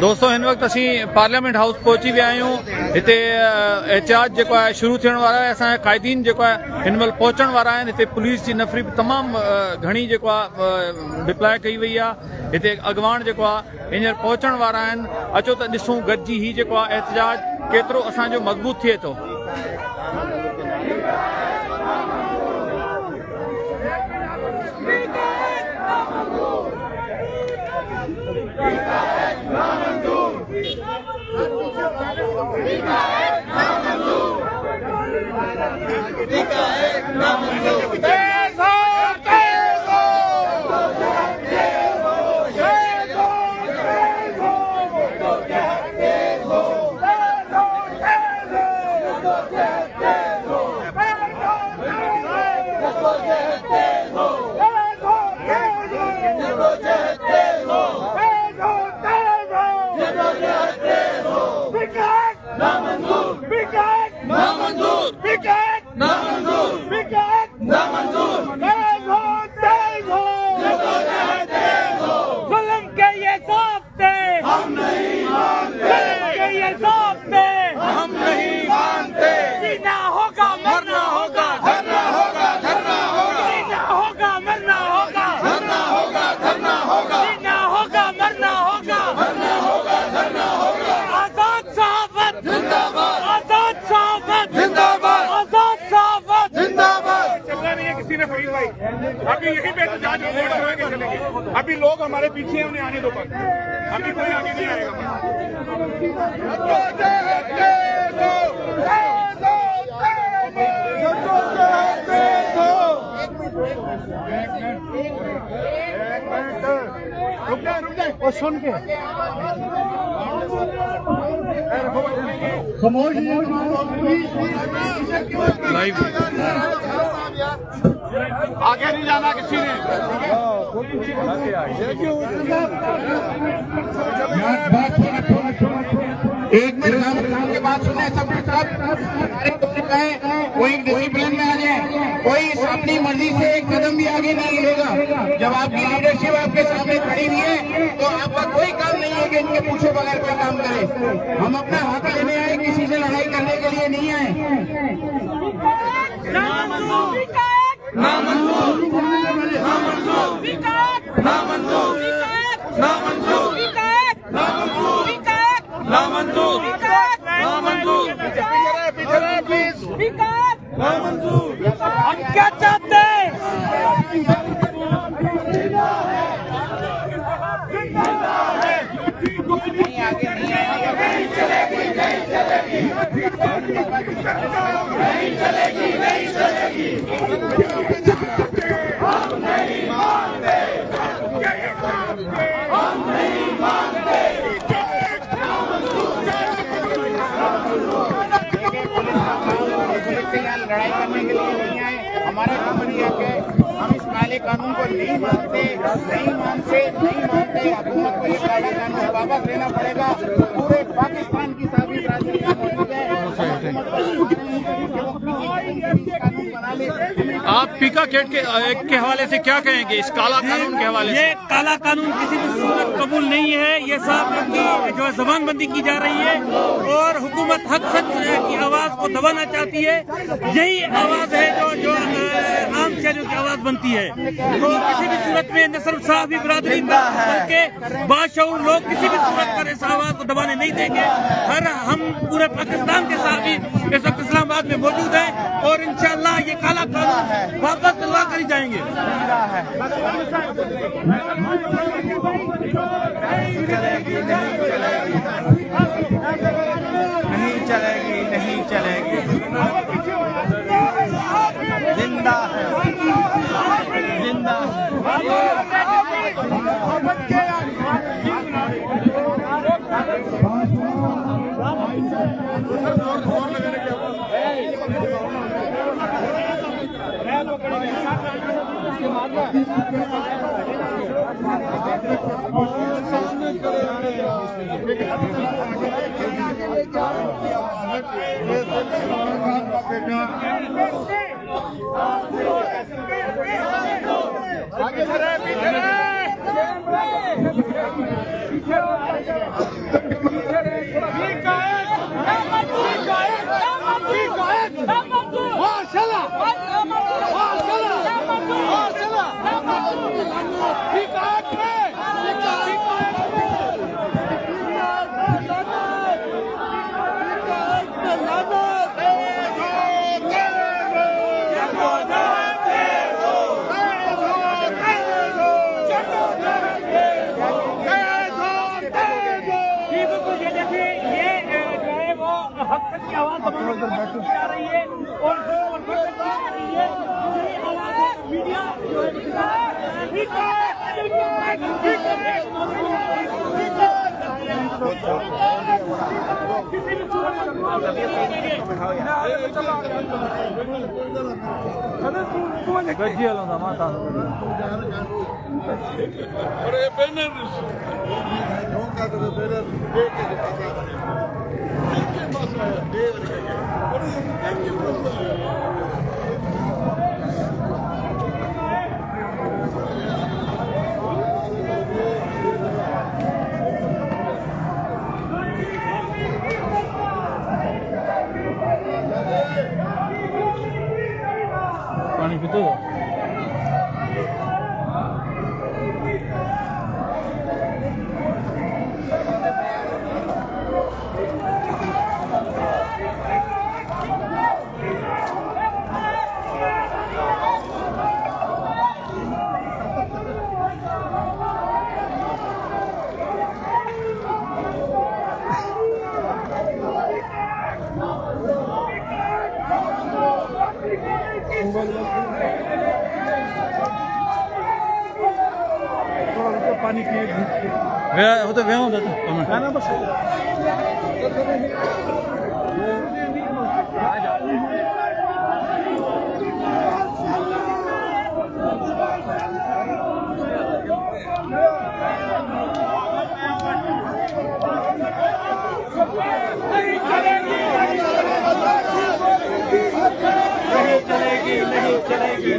दोस्तों इन वक्त असी पार्लियामेंट हाउस पहुंची भी आयूं। इतने एहतियात जो है शुरू थियण वारा है। असां कायदीन जो है इन महिल पहुंचण वारा आहिनि। इतने पुलिस की नफरी तमाम घणी जो डिप्लॉय कई वही है। इतने अगवान जो हींअर पहुंचण वारा आहिनि। अचो त ॾिसूं गॾिजी ही जो एहतजाज केतिरो असांजो मज़बूत थिए थो। अभी यही पे एहतजाज चलेंगे। अभी लोग हमारे पीछे उन्हें आने दो, पर अभी कोई आगे नहीं आएगा। रुक जाए और सुन के लाइव आगे नहीं जाना किसी ने। एक मिनट के बाद सुने सब कोई डिसिप्लिन में आ जाए। कोई अपनी मर्जी से एक कदम भी आगे नहीं लेगा। जब आपकी लीडरशिप आपके सामने खड़ी हुई है तो आपका कोई काम नहीं है कि इनके पूछे बगैर कोई काम करे। हम अपना हक लेने आए, किसी से लड़ाई करने के लिए नहीं आए। हम क्या चाहते हैं? लड़ाई करने के लिए नहीं आए। हमारा कंपनी है कि हम इस काले कानून को नहीं मानते। हुकूमत को ये काला कानून वापस लेना पड़ेगा। पूरे पाकिस्तान की सारी राजनीति मौजूद है। आप पीका केट के हवाले से क्या कहेंगे इस काला कानून के हवाले से? ये काला कानून किसी भी सूरत कबूल नहीं है। ये साफ जो है जबानबंदी की जा रही है और हुकूमत हक सच की आवाज को दबाना चाहती है। यही आवाज है जो आम शहरियों की आवाज बनती है। तो किसी भी सूरत में नसर साहब भी बिरादरी के बाशऊर लोग किसी भी सूरत पर इस आवाज को दबाने नहीं देंगे। हम पूरे पाकिस्तान के साथ भी इस वक्त इस्लामाबाद में मौजूद हैं और इंशाअल्लाह ये काला कानून वापस दिलवा कर ही जाएंगे। नहीं चलेगी। जिंदा है। आगे जा रही है और मीडिया जो पानी पीते हो पानी पिए होते व्याह होता था बस नहीं चलेगी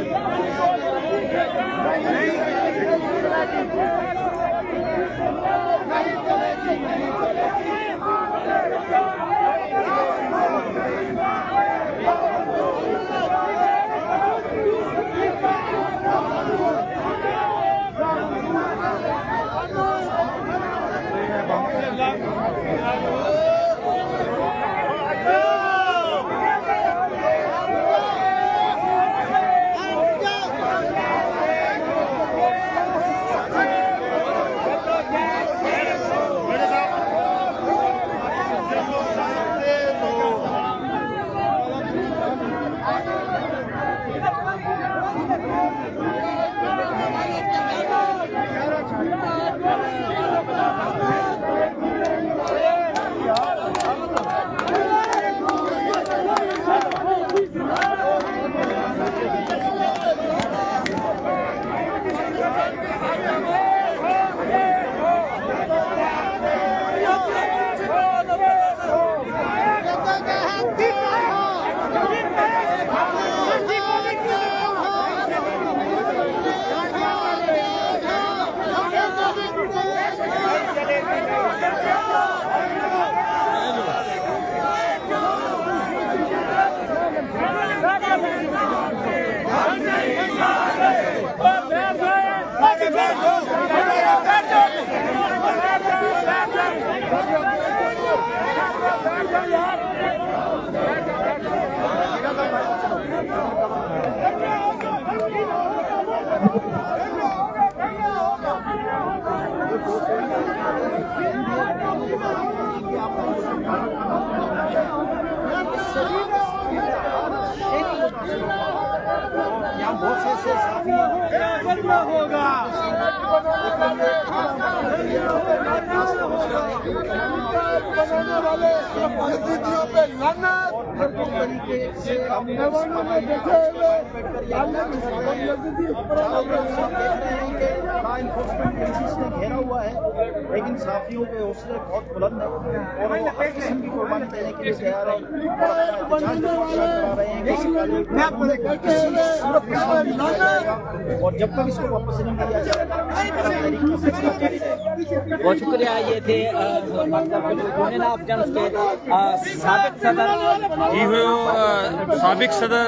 होगा बनाने वाले परिस्थितियों पे लड़ना तरीके से में देखे हुए घेरा हुआ है, लेकिन साथियों के हौसले बहुत बुलंद है और हर किस्म की कुर्बानी देने के लिए तैयार है और जब तक इसको वापस नहीं किया जाएगा बहुत शुक्रिया। ये थे साबिक सदर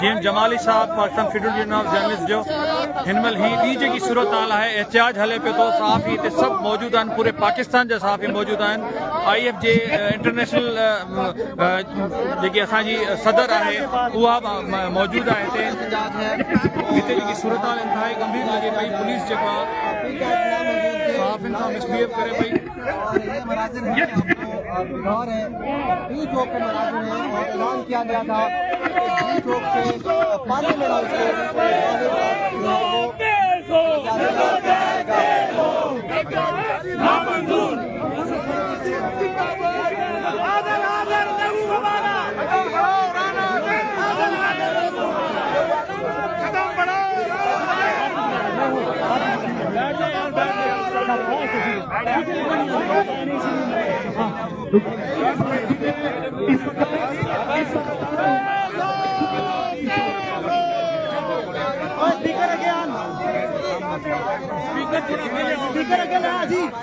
जीएम जमाली साहब Pakistan Federal Union of journalist जो हिनमल ही ॾींहुं जी सूरत हाल है, एहतिजाज हले पियो थो, सहाफ़ी हिते सभु मौजूद आहिनि, पूरे पाकिस्तान जा सहाफ़ी मौजूद आहिनि। IF जे इंटरनेशनल जेकी असांजी सदर आहे उहा मौजूद आहे हिते। हिते जेकी सूरत हाल इंतिहाई गंभीर लॻे पई, पुलिस जेको आहे साफ इंसान मिसबिहेव करे भाई। और ये मनाजिर है बिहार है डी चौक के मनाजिर है और ऐलान किया गया था डी चौक से पार्लियामेंट हाउस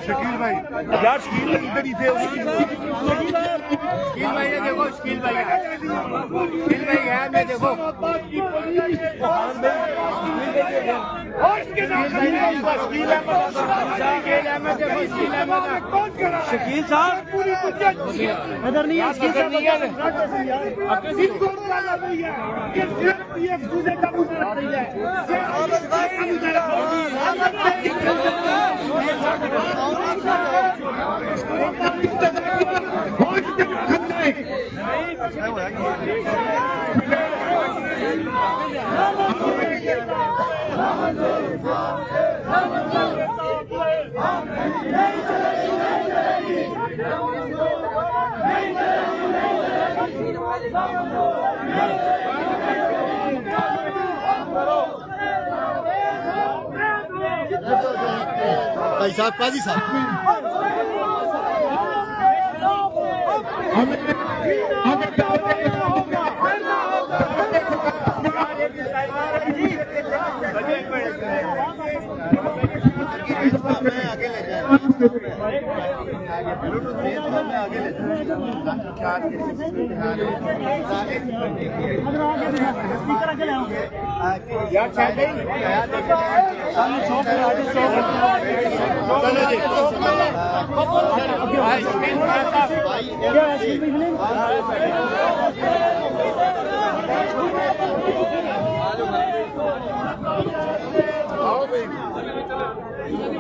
शकील भाई यार शकील इधर ही थे शकील भाई ये देखो शकील भाई है मैं देखो शकील साहब इधर नहीं है शकील साहब भाई साहब काजी साहब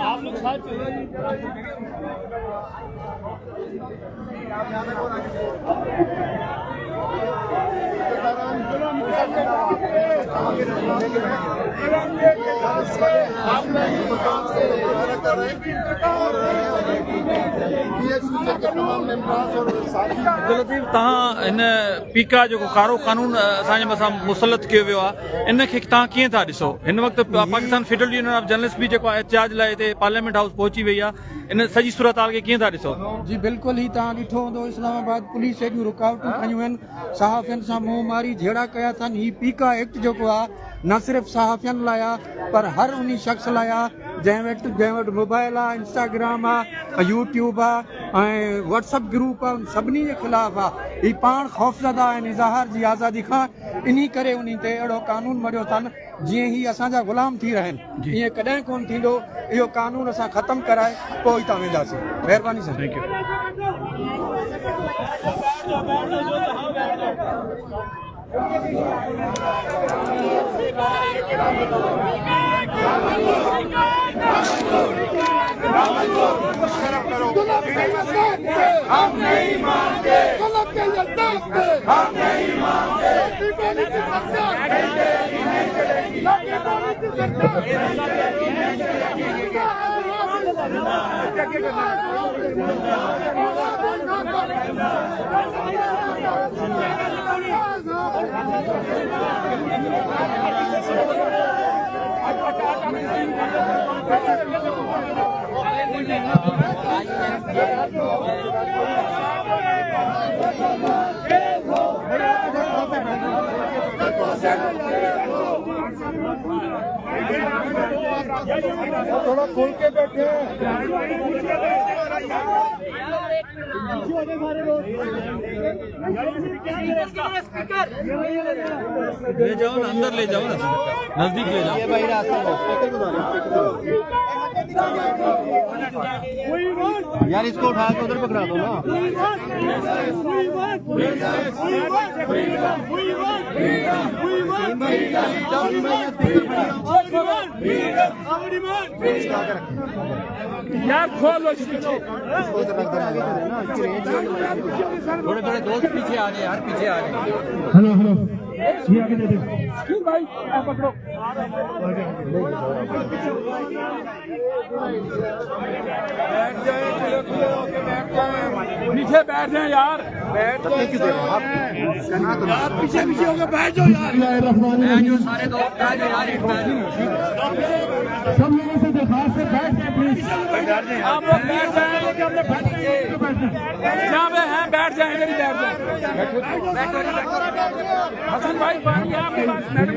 आप लोग साथ अब्दुल लतीफ़ तव्हां हिन पीका जेको कारो कानून असांजे मथां मुसलत कयो वियो आहे इन खे तव्हां कीअं था ॾिसो? हिन वक़्तु Pakistan Federal Union of Journalists बि जेको आहे एहतिजाज लाइ हिते पार्लियामेंट हाउस पहुची वई आहे, इन सॼी सूरत हाल खे कीअं था ॾिसो? जी बिल्कुल ही तव्हां ॾिठो हूंदो इस्लामाबाद पुलिस एॾियूं रुकावटूं खयूं आहिनि, सहाफ़ियुनि सां मुंहुं मारी झेड़ा कया अथनि। ही पीका एक्ट जेको आहे न सिर्फ़ु सहाफ़ियुनि लाइ आहे पर हर उन शख़्स लाइ आहे जंहिं वटि मोबाइल आहे, इंस्टाग्राम आहे, यूट्यूब आहे ऐं व्हाट्सअप ग्रुप आहे, सभिनी जे ख़िलाफ़ु आहे। ही पाण ख़ौफ़ज़दा आहिनि इज़हार जी आज़ादी खां, इन करे उन ते अहिड़ो कानून मरियो अथनि जीअं ही असांजा ग़ुलाम थी रहनि। ईअं कॾहिं कोन थींदो, इहो कानून असां ख़तमु कराए पोइ हितां वेंदासीं। महिरबानी साईं। Thank you. हम नहीं मानते, गलत के जल्दार पे हम नहीं मानते, दीवानी की सरकार नहीं चलेगी, नहीं चलेगी, दीवानी की सरकार नहीं चलेगी। थोड़ा खोल के बैठे ले जाओ ना, अंदर ले जाओ ना, नजदीक ले जाओ। भाई रास्ता यार इसको उठा के उधर पकड़ा दो ना। यार खोलो थोड़े थोड़े दोस्त पीछे आ जाए यार, पीछे आ जाए। हेलो हेलो ये आगे दे दे भाई आप पकड़ो। नीचे बैठ जाए यार, बैठ यार, पीछे पीछे होकर बैठ जाओ यार। सारे दोस्त आ जाओ यार, एक सब लोगों से दरखास्त है बैठ जाए प्लीज। आप लोग बैठ जाए, लेकिन हमने जहाँ पे हैं बैठ जाए, इधर ही बैठ जाए। हसन भाई पानी है आपके पास, मैडम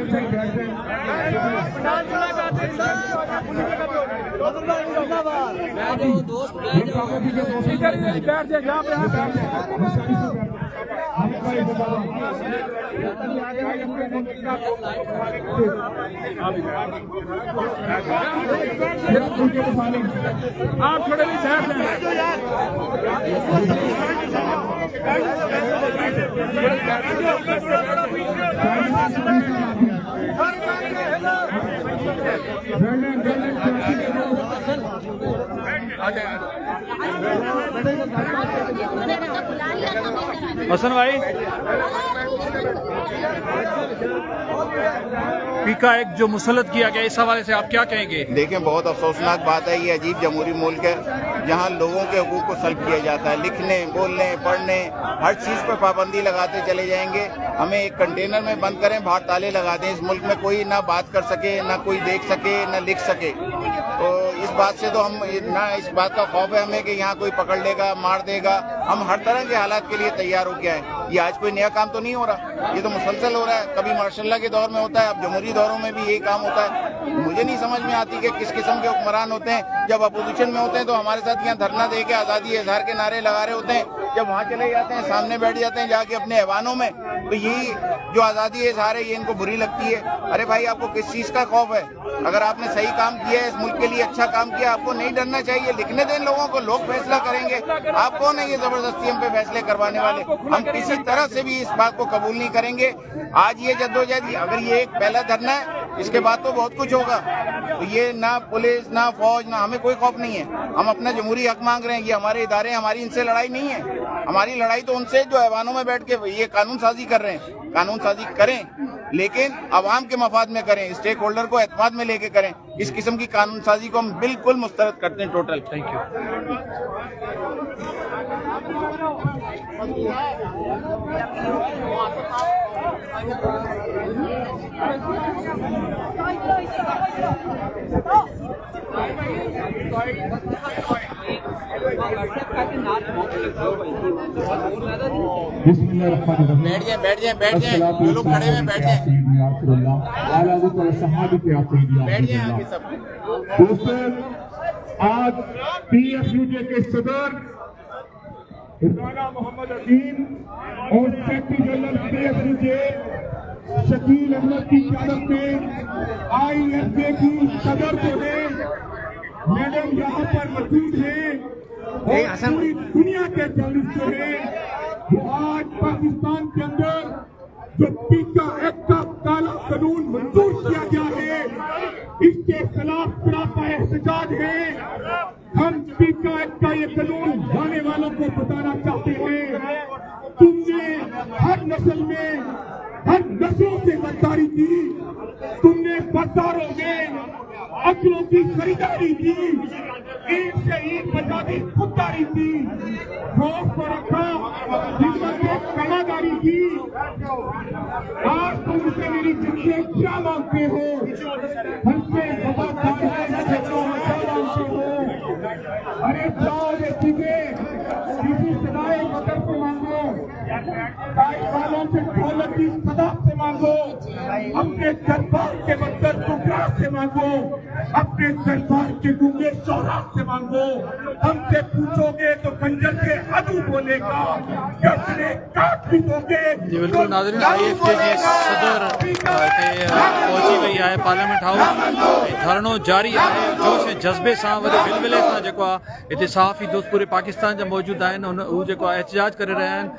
दोस्त बैठ जाओ, इधर बैठ जाए, जहाँ पे हैं बैठ जाए। आप थोड़े भी साथ हसन भाई पीका एक जो मुसल्लत किया गया, इस हवाले से आप क्या कहेंगे? देखें, बहुत अफसोसनाक बात है। ये अजीब जमहूरी मुल्क है जहाँ लोगों के हुकूक को सल्ब किया जाता है। लिखने, बोलने, पढ़ने, हर चीज़ पर पाबंदी लगाते चले जाएंगे। हमें एक कंटेनर में बंद करें, बाहर ताले लगा दें। इस मुल्क में कोई ना बात कर सके, ना कोई देख सके, ना लिख सके। तो इस बात से तो हम ना, इस बात का खौफ है हमें कि यहाँ कोई पकड़ लेगा, मार देगा। हम हर तरह के हालात के लिए तैयार हो गए हैं। ये आज कोई नया काम तो नहीं हो रहा, ये तो मुसलसल हो रहा है। कभी मार्शल के दौर में होता है, अब जमहूरी दौरों में भी यही काम होता है। मुझे नहीं समझ में आती कि किस किस्म के हुक्मरान होते हैं। जब अपोजिशन में होते हैं तो हमारे साथ यहाँ धरना दे के आज़ादी इज़हार के नारे लगा रहे होते हैं, जब वहाँ चले जाते हैं, सामने बैठ जाते हैं जाके अपने ऐवानों में, तो यही जो आज़ादी इज़हार है ये इनको बुरी लगती है। अरे भाई, आपको किस चीज़ का खौफ है? अगर आपने सही काम किया है, इस मुल्क के लिए अच्छा काम किया, आपको नहीं डरना चाहिए। लिखने दें लोगों को, लोग फैसला करेंगे। आप कौन है ये जबरदस्ती हम पे फैसले करवाने वाले? हम किसी तरह से भी इस बात को कबूल नहीं करेंगे। आज ये जद्दोजहद, अगर ये एक पहला धरना है, इसके बाद तो बहुत कुछ होगा। तो ये ना पुलिस, ना फौज, ना हमें कोई खौफ नहीं है। हम अपना जमहूरी हक मांग रहे हैं। ये हमारे इदारे, हमारी इनसे लड़ाई नहीं है। हमारी लड़ाई तो उनसे जो ऐवानों में बैठ के ये कानून साजी कर रहे हैं। कानून साजी करें, लेकिन अवाम के मफाद में करें, स्टेक होल्डर को एतमाद में लेके करें। इस किस्म की कानून साजी को हम बिल्कुल मुस्तरद करते हैं टोटल। Thank you. बैठ जाए, जो लोग खड़े हुए बैठ जाए, बैठ जाए आगे सब। दोस्तों, आज PFUJ के सदर राना मोहम्मद अजीम और secretary general PFUJ Shakeel Ahmed की क़यादत में IFJ की सदर जो है मैडम यहाँ पर मौजूद है, और पूरी दुनिया के जर्नलिस्ट जो है, वो आज पाकिस्तान के अंदर जो पीका एक्ट का काला कानून मंजूर किया गया है, इसके खिलाफ सरापा एहतजाज है। हम पीका एक्ट का ये कानून लाने वालों को बताना चाहते हैं, तुमने हर नस्ल में, हर नस्लों से गद्दारी की, तुमने बाजारों में अकलों की खरीदारी की, ईद से ईद बचा दी खुददारी की, खौफ को रखा, हिम्मत में कमादारी की। आज तुमसे मेरी जिनसे क्या मांगते हो? हमसे वफादारी से क्या मांगते हो? अरे जाओ ये चीजें किसी सदाए वतन से मांगो, वालों से दौलत की सदा से मांगो, अपने दरबार के बदतर टुकड़ा से मांगो, अपने दरबार के गूंगे सौराख से मांगो। हमसे पूछोगे तो खंजर के अदू बोलेगा, अपने काट भी दोगे। जी बिल्कुल नाज़रीन, IFJ जे सदर हिते पहुची वई आहे पार्लियामेंट हाउस। धरणो जारी आहे जोश ऐं जज़्बे सां, वरी विलविले सां जेको आहे हिते सहाफ़ी दोस्त पूरे पाकिस्तान जा मौजूद आहिनि। हू जेको आहे एहतजाज करे रहिया आहिनि।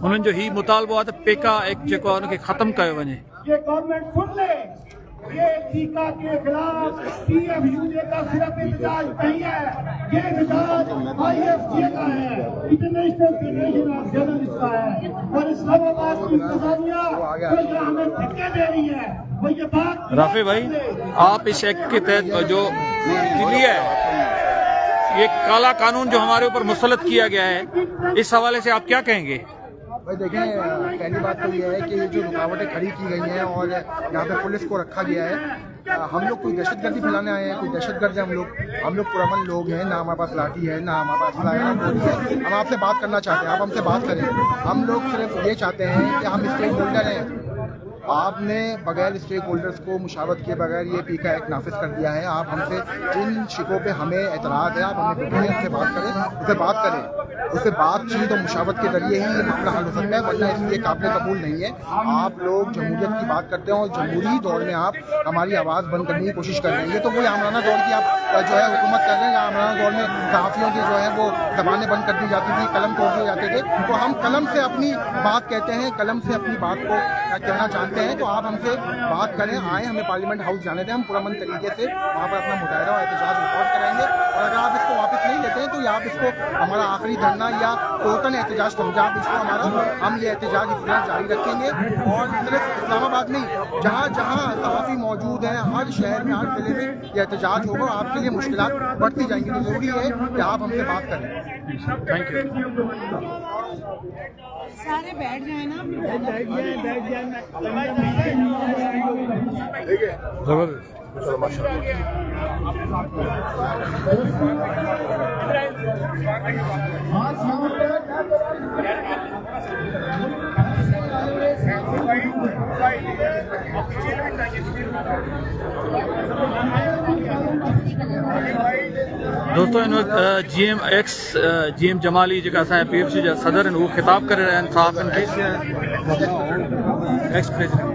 हुननि जो ही मुतालबो आहे त पेका एक्ट जेको आहे उनखे ख़तमु कयो वञे। ये गवर्नमेंट सुन ले, ये टीका के खिलाफ TFUJ का सिर्फ एहतजाज नहीं है, ये एहतजाज IFJ का है, इंटरनेशनल फेडरेशन ऑफ जर्नलिस्ट का है। और इस्लामाबाद की इंतजामिया जो हमें धक्के दे रही है, वो ये बात राफे भाई, आप इस एक्ट के तहत जो दिल्ली है, ये काला कानून जो हमारे ऊपर मुसल्लत किया गया है, इस हवाले से आप क्या कहेंगे? भाई देखें, पहली बात तो ये है कि ये जो रुकावटें खड़ी की गई हैं और यहाँ पे पुलिस को रखा गया है, हम लोग कोई दहशतगर्दी फैलाने आए हैं, कोई दहशतगर्द है हम लोग पुरअमन लोग हैं, ना हमारे पास लाठी है, ना हमारे पास असला है, ना गोली है। हम आपसे बात करना चाहते हैं, आप हमसे बात करें। हम लोग सिर्फ ये चाहते हैं कि हम स्टेक होल्डर हैं। आपने बगैर स्टेक होल्डर्स को मुशावरत के बगैर ये पीका एक्ट नाफिज कर दिया है। आप हमसे जिन शिकों पे हमें एतराज़ है, आप हमें बिठाएं, हमसे बात करें, उससे बात करें। उससे बातचीत और मुशावरत के जरिए ही ये मामला हल हो सकता है, वरना इसलिए काबिल कबूल नहीं है। आप लोग जमहूरियत की बात करते हैं और जमहूरी दौर में आप हमारी आवाज़ बंद करने की कोशिश कर रहे हैं। ये तो कोई आमराना दौर की आप जो है हुकूमत कर रहे हैं। आमराना दौर में सहाफ़ियों की जो है वो ज़बानें बंद कर दी जाती थी, कलम तोड़ दिए जाते थे। तो हम कलम से अपनी बात कहते हैं, कलम से अपनी बात को कहना चाहते हैं। तो आप हमसे बात करें, आए, हमें पार्लियामेंट हाउस जाने दें, हम पुरअमन तरीके से वहाँ पर अपना मुजाहरा और एहतजाज रिकॉर्ड कराएंगे। और अगर आप इसको वापस नहीं लेते हैं तो आप इसको हमारा आखिरी धरना या टोटल एहतजाज समझा, आप इसको हम ये एहतजाज इस तरह जारी रखेंगे। और सिर्फ इस्लामाबाद नहीं, जहाँ जहाँ सहाफ़ी मौजूद हैं, हर शहर में, हर जिले में ये एहतजाज होगा। आपके लिए मुश्किलात बढ़ती जाएंगी, तो ज़रूरी है कि आप हमसे बात करें। Thank you. सारे बैठ जाए ना, जबरदस्त। दोस्तों, इन वक्त GM जमाली जेका असांजा PFC जा सदर आहिनि, उहो ख़िताब करे रहिया आहिनि सहाफ़ियुनि खे। एक्स प्रेसिडेंट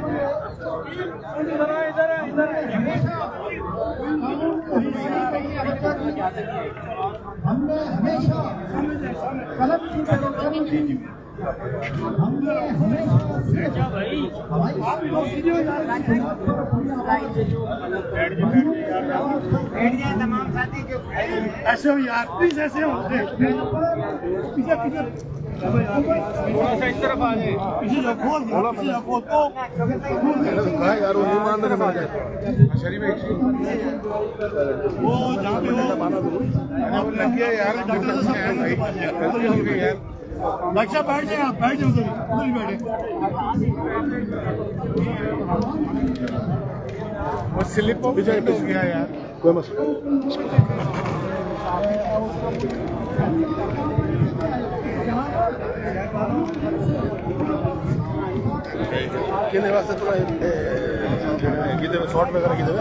हमने हमेशा कलम की पैरोकारी की, हमने हमेशा तमाम साथी जो ऐसे हो यार, प्लीज ऐसे हो, पीछे पीछे थोड़ा सा इस तरफ आ जाए, पीछे जो खोल तो यार वो नहीं मान रहे शरीफ वो जहाँ पे वो लग गया यार, डॉक्टर भाई यार बच्चा बैठ जाए, आप बैठ जाओ, उधर ही बैठे। वो स्लिप हो गया यार, कोई मसला कितने वास्ते थोड़ा कितने शॉर्ट वगैरह कितने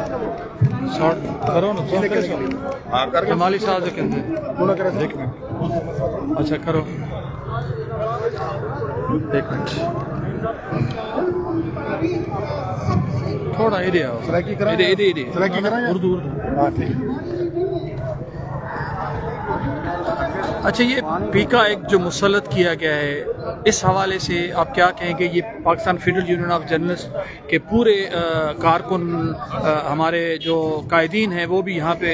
शॉर्ट करो ना, हाँ करके जमाली साहब जो कहते पूरा करें। अच्छा करो, एक मिनट थोड़ा इधर आओ, इधर उर्दू। हाँ ठीक। अच्छा, ये पीका एक्ट जो मुसल्लत किया गया है, इस हवाले से आप क्या कहेंगे? ये Pakistan Federal Union of journalist के पूरे कारकुन, हमारे जो कायदीन हैं, वो भी यहाँ पे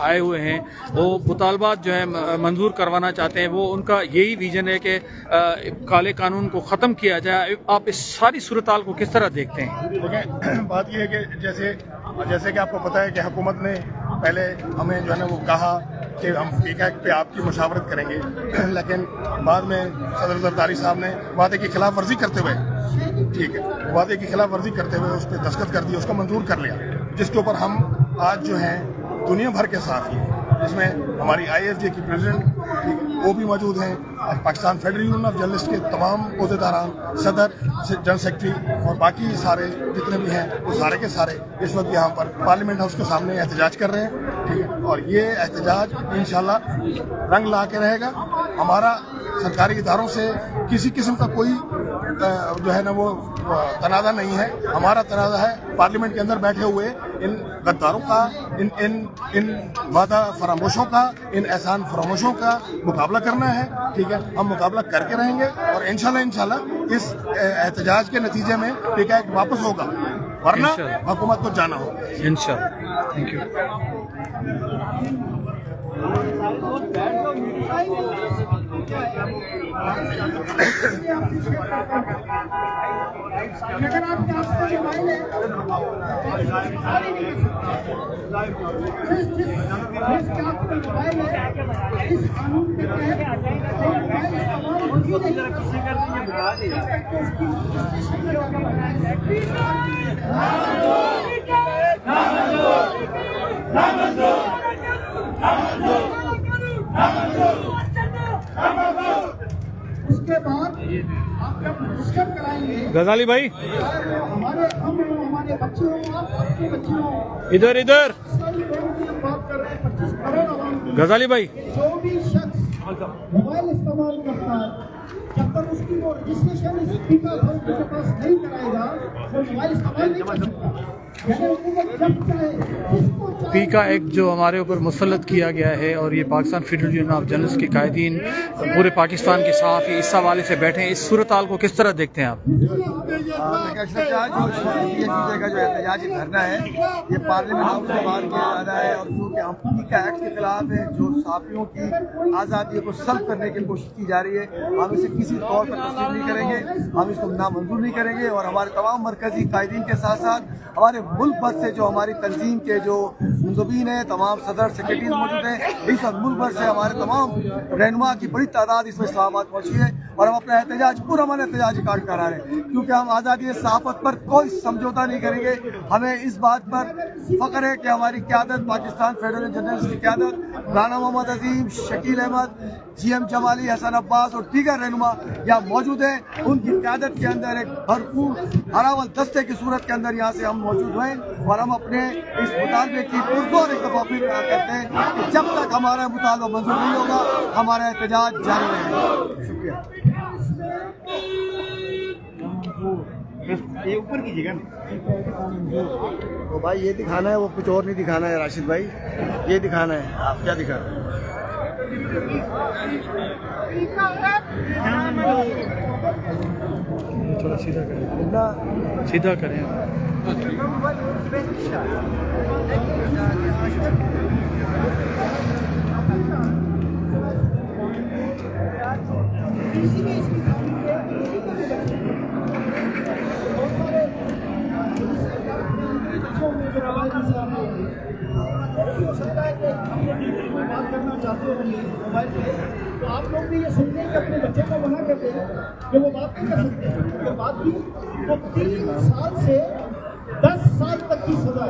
आए हुए हैं, वो मुतालबात जो है मंजूर करवाना चाहते हैं। वो उनका यही विजन है कि काले कानून को ख़त्म किया जाए। आप इस सारी सूरत हाल को किस तरह देखते हैं? देखिए, बात यह है कि जैसे कि आपको पता है कि हुकूमत ने पहले हमें जो है ना वो कहा कि हम पीका पे आपकी मुशावरत करेंगे, लेकिन बाद में सदर जरदारी साहब ने वादे की खिलाफ वर्जी करते हुए, ठीक है, वादे की खिलाफ वर्जी करते हुए उस पर दस्तखत कर दिया, उसको मंजूर कर लिया, जिसके ऊपर हम आज जो हैं दुनिया भर के साथी हैं, जिसमें हमारी IFJ की प्रेसिडेंट वो भी मौजूद हैं। Pakistan Federal Union of journalist के तमाम अहदेदारान, सदर, जनरल सेक्रेटरी और बाकी सारे जितने भी हैं वो सारे के सारे इस वक्त यहाँ पर पार्लियामेंट हाउस के सामने एहतजाज कर रहे हैं, ठीक है। और ये एहतजाज इंशाल्लाह रंग ला के रहेगा। हमारा सरकारी इदारों से किसी किस्म का कोई जो है ना वो तनाज़ा नहीं है। हमारा तनाज़ा है पार्लियामेंट के अंदर बैठे हुए इन गद्दारों का, इन वादा फरामोशों का, इन एहसान फरामोशों का मुकाबला करना है, ठीक है। हम मुकाबला करके रहेंगे और इंशाल्लाह इस एहतजाज के नतीजे में पीका एक्ट वापस होगा, वरना हुकूमत को जाना होगा इंशाल्लाह। Thank you. उसके बाद आप जब मुश्किल कराएंगे गजाली भाई हमारे हम हमारे बच्चे हो, आपके बच्चे हो, इधर इधर सारी लोगों की बात कर रहे हैं 25 करोड़ आवाम की। गजाली भाई जो भी शख्स मोबाइल इस्तेमाल करता है, जब तक उसकी वो रजिस्ट्रेशन इस पीका अकाउंट के पास नहीं कराएगा वो मोबाइल इस्तेमाल नहीं कर सकता। यानी हुकूमत जब चाहे जिसको चाहे पीका एक्ट जो हमारे ऊपर मुसल्लत किया गया है और ये Pakistan Federal Union of journalist के कायदीन पूरे पाकिस्तान के सहाफ़ी इस हवाले से बैठे हैं, इस सूरत हाल को किस तरह देखते हैं आप? जो एहतजाजी धरना है ये पार्लियामेंट हाउस से बाहर किया जा रहा है और क्योंकि हम पीका एक्ट के खिलाफ है जो सहाफ़ियों की आज़ादी को सल्ब करने की कोशिश की जा रही है, हम इसे किसी तौर पर तस्लीम नहीं करेंगे, हम इसको नामंजूर नहीं करेंगे। और हमारे तमाम मरकजी कायदीन के साथ साथ हमारे मुल्क भर से जो हमारी तंजीम के जो मुंदबीन हैं, तमाम सदर सेक्रेटरीज मौजूद हैं, इस मुल्क भर से हमारे तमाम रहनुमा की बड़ी तादाद इसमें इस्लामाबाद पहुंची है और हम अपना एहतजाज पूरा मन एहतजाज कार्ड करा रहे हैं क्योंकि हम आज़ादी सहाफ़त पर कोई समझौता नहीं करेंगे। हमें इस बात पर फख्र है कि हमारी क़यादत, पाकिस्तान फेडरल जर्नलिस्ट की क़यादत, राना मोहम्मद अजीम, शकील अहमद, GM जमाली, हसन अब्बास और दीगर रहनुमा यहाँ मौजूद हैं। उनकी क़यादत के अंदर एक भरपूर हरावल दस्ते की सूरत के अंदर यहाँ से हम मौजूद हुए और हम अपने इस मुतालबे की पुरजोर एक दफ़ा फिर करते हैं कि जब तक हमारा मुतालबा मंजूर नहीं होगा हमारा एहतजाज जारी रहेगा। शुक्रिया। ये ऊपर कीजिएगा तो भाई ये दिखाना है, वो कुछ और नहीं दिखाना है राशिद भाई, ये दिखाना है। आप क्या दिखा रहे हैं? थोड़ा सीधा करें, सीधा करें। बात करना चाहते हो मोबाइल पे तो आप लोग भी ये सुन लें कि अपने बच्चे को मना कर दें कि वो बात नहीं कर सकते। तो बात की तो 3 साल से 10 साल तक की सजा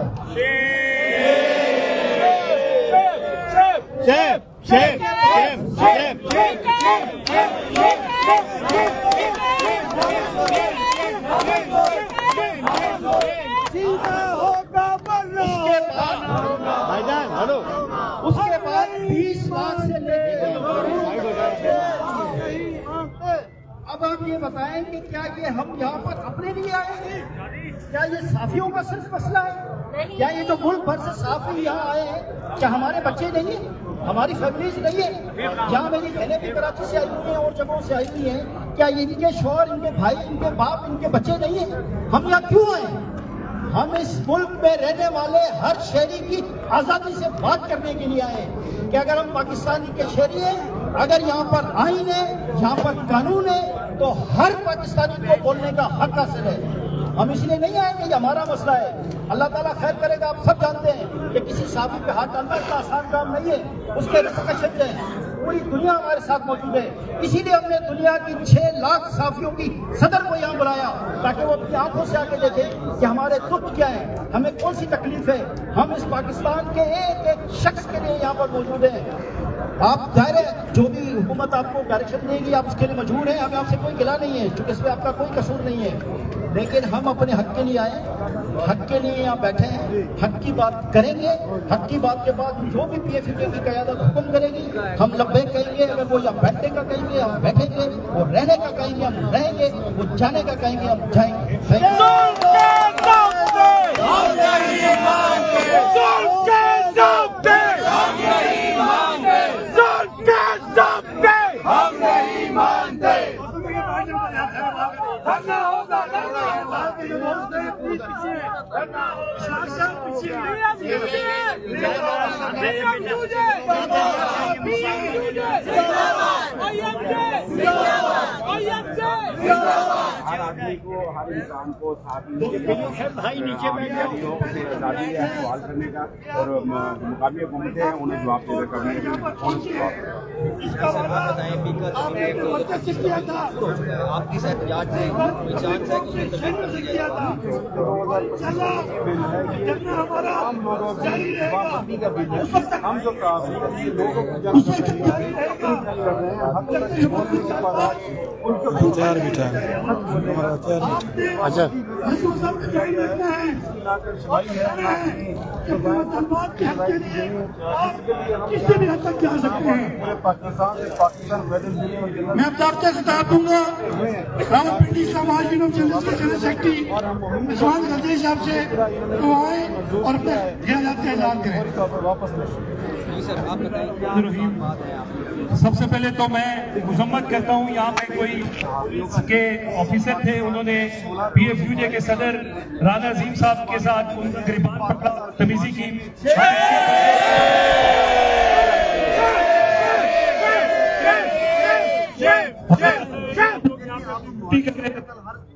उसके बाद 20 लाख से अब आप ये बताएं कि क्या ये हम यहाँ पर अपने लिए आए हैं? क्या ये साफियों का सिर्फ मसला है? क्या ये जो मुल्क भर से साफी यहाँ आए हैं क्या हमारे बच्चे नहीं है, हमारी फैमिलीज नहीं है? जहाँ मेरी बहनें भी कराची से आई हुई हैं और जगहों से आई हुई हैं, क्या इनके शौहर, इनके भाई, इनके बाप, इनके बच्चे नहीं है? हम यहाँ क्यों आए? हम इस मुल्क में रहने वाले हर शहरी की आज़ादी से बात करने के लिए आए कि अगर हम पाकिस्तानी के शहरी हैं, अगर यहाँ पर आईन है, यहाँ पर कानून है, तो हर पाकिस्तानी को बोलने का हक हासिल है। हम इसलिए नहीं आएंगे, ये हमारा मसला है। अल्लाह ताला खैर करेगा। आप सब जानते हैं कि किसी साफी पे हाथ डालना इतना आसान काम नहीं है, उसके रिपरकशन हैं। पूरी दुनिया हमारे साथ मौजूद है, इसीलिए हमने दुनिया की 6 लाख साफियों की सदर को यहाँ बुलाया ताकि वो अपनी आंखों से आके देखें कि हमारे दुख क्या है, हमें कौन सी तकलीफ है। हम इस पाकिस्तान के एक एक शख्स के लिए यहाँ पर मौजूद हैं। आप जाहिर है जो भी हुकूमत आपको डायरेक्शन देगी, आप उसके लिए मजबूर हैं। हमें आपसे कोई गिला नहीं है, क्योंकि इसमें आपका कोई कसूर नहीं है। लेकिन हम अपने हक के लिए आए, हक के लिए यहाँ बैठे हैं, हक की बात करेंगे। हक की बात के बाद जो भी PFUJ की क़यादत हुक्म करेगी हम लब्बैक कहेंगे। अगर वो यहाँ बैठने का कहेंगे हम बैठेंगे, वो रहने का कहेंगे हम रहेंगे, वो जाने का कहेंगे हम जाएंगे। हर आदमी को, हर इंसान को साथ भाई नीचे सवाल करने का और मुकाबले घूमते हैं उन्हें जवाब देने का आपकी एहतजाज से कोई चांस है कि उसमें तब्दील कर दी जाएगी? हम जो लोगों अच्छा किसी भी हद तक जा सकते हैं। मैं अब आपसे खिताब दूंगा रावलपिंडी समाज जनरल सेक्रेटरी उस्मान गद्दी साहब से, तो आए और अपने ख्यालात का ऐलान करें। सबसे पहले तो मैं मजम्मत करता हूँ, यहाँ पे कोई के ऑफिसर थे, उन्होंने PFUJ के सदर राना अजीम साहब के साथ उनका गिरबान पकड़ा, तमीजी की।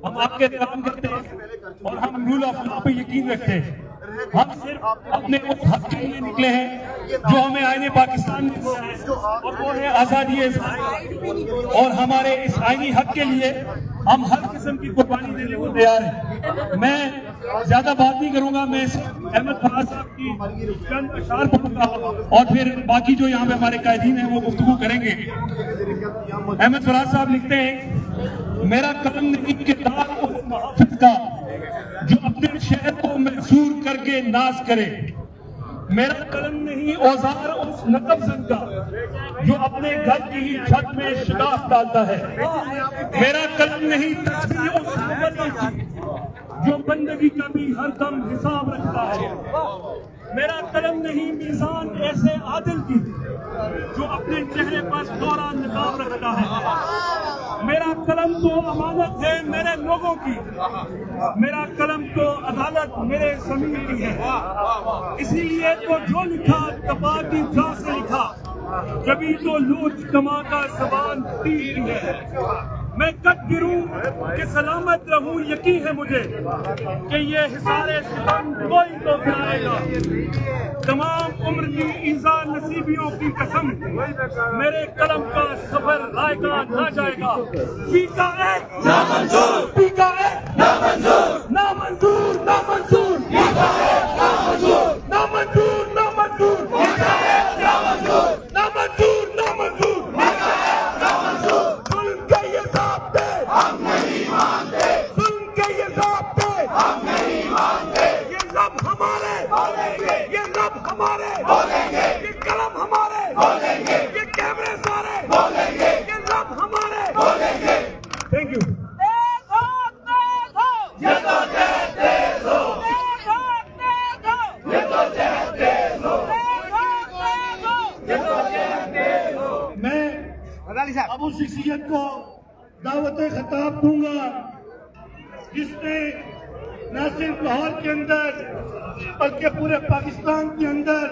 हम आपके काम करते हैं और हम रूल ऑफ लॉ पे यकीन रखते हैं। हम सिर्फ अपने उस हक के लिए निकले हैं जो हमें आईने पाकिस्तान में दिया है, और वो है आजादी। और हमारे इस आईनी हक के लिए हम हर किस्म की कुर्बानी देने को तैयार हैं। मैं ज्यादा बात नहीं करूंगा, मैं अहमद फराज साहब की चंद अशार पढ़ूंगा और फिर बाकी जो यहाँ पे हमारे कायदीन हैं वो गुफ्तगू करेंगे। अहमद फराज साहब लिखते हैं, मेरा कलम नहीं किताब उस मुहाफिज का जो अपने शहर को महसूर करके नाज करे। मेरा कलम नहीं औजार उस नकबजन का जो अपने घर की छत में शिगाफ डालता है। मेरा कलम नहीं तस्बीह उस नबी की जो बंदगी का भी हर दम हिसाब रखता है। मेरा कलम नहीं मीज़ान ऐसे आदिल की जो अपने चेहरे पर दोहरा निकाब रखता है। मेरा कलम तो अमानत है मेरे लोगों की, मेरा कलम तो अदालत मेरे ज़मीन की है। इसीलिए तो जो लिखा तपा की जा से लिखा, कभी तो लूट कमा का जबान तीर है। मैं कट गिरूं कि सलामत रहूं, यकीन है मुझे कि ये हिसारे सितम कोई तो गिराएगा। तमाम उम्र की ईज़ा नसीबियों की कसम, मेरे कलम का सफर रायगा ना जाएगा। पीका एक ना मंजूर, पीका एक ना मंजूर, ना मंजूर, ना मंजूर, पीका एक ना मंजूर, ना मंजूर, ना मंजूर, पीका एक ना मंजूर, ना मंजूर, ना मंजूर, पीका एक ना मंजूर। जुल्म के ये ज़ाब्ते हम नहीं मानते, जुल्म के ये ज़ाब्ते हम नहीं मानते। ये लब हमारे बोलेंगे, ये लब हमारे बोलेंगे, ये कलम हमारे बोलेंगे, ये कैमरे सारे बोलेंगे, ये लब हमारे बोलेंगे। Thank you. ये तो तेज हो, ये तो तेज हो, मैं अब उस शख्सियत को दावत खिताब दूंगा जिसने न सिर्फ लाहौर के अंदर बल्कि पूरे पाकिस्तान के अंदर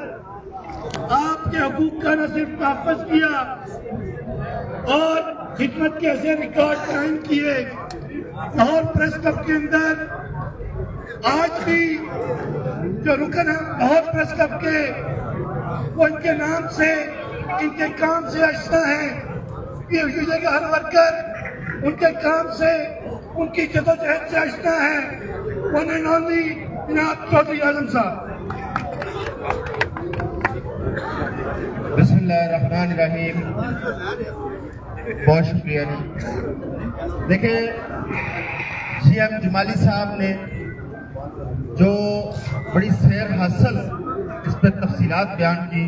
आपके हकूक का न सिर्फ तहफ़्फ़ुज़ किया और खिदमत के ऐसे रिकॉर्ड कायम किए। लाहौर प्रेस क्लब के अंदर आज भी जो रुकन है लाहौर प्रेस क्लब के, वो इनके नाम से, इनके काम से आश्ना है। PFUJ का हर वर्कर उनके काम से, उनकी जदोजहद से आश्ना है। वन एंड ओनली जनाब चौधरी आजम साहब। बिस्मिल्लाहिर्रहमानिर्रहीम। बहुत शुक्रिया जी। देखिए GM जमाली साहब ने जो बड़ी सैर हासिल इस पर तफसीलात बयान की,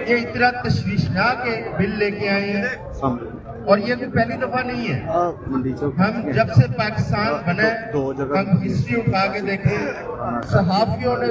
ये इतना तशवीशनाक बिल लेके आए हैं और ये तो पहली दफा नहीं है। हम जब से पाकिस्तान बने हम हिस्ट्री उठा के देखें, सहाफियों ने